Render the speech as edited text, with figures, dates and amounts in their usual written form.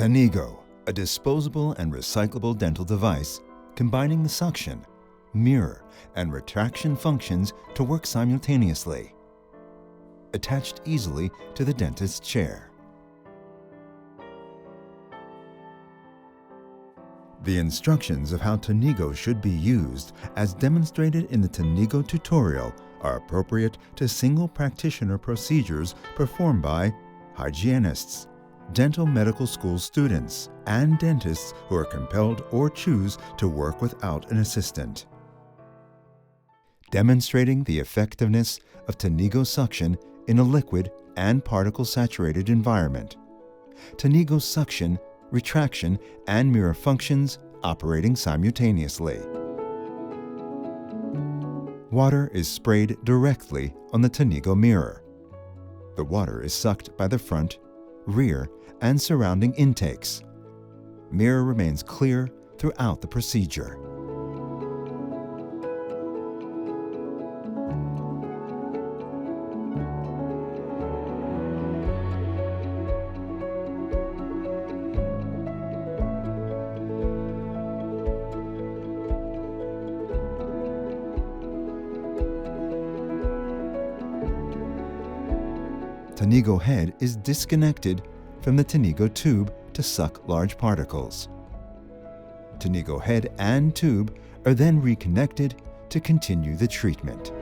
Tanigo, a disposable and recyclable dental device combining the suction, mirror, and retraction functions to work simultaneously. Attached easily to the dentist's chair. The instructions of how Tanigo should be used, as demonstrated in the Tanigo tutorial, are appropriate to single practitioner procedures performed by hygienists, dental medical school students, and dentists who are compelled or choose to work without an assistant. Demonstrating the effectiveness of Tanigo suction in a liquid and particle-saturated environment. Tanigo suction, retraction, and mirror functions operating simultaneously. Water is sprayed directly on the Tanigo mirror. The water is sucked by the front, rear, and surrounding intakes. Mirror remains clear throughout the procedure. Tanigo head is disconnected from the Tanigo tube to suck large particles. Tanigo head and tube are then reconnected to continue the treatment.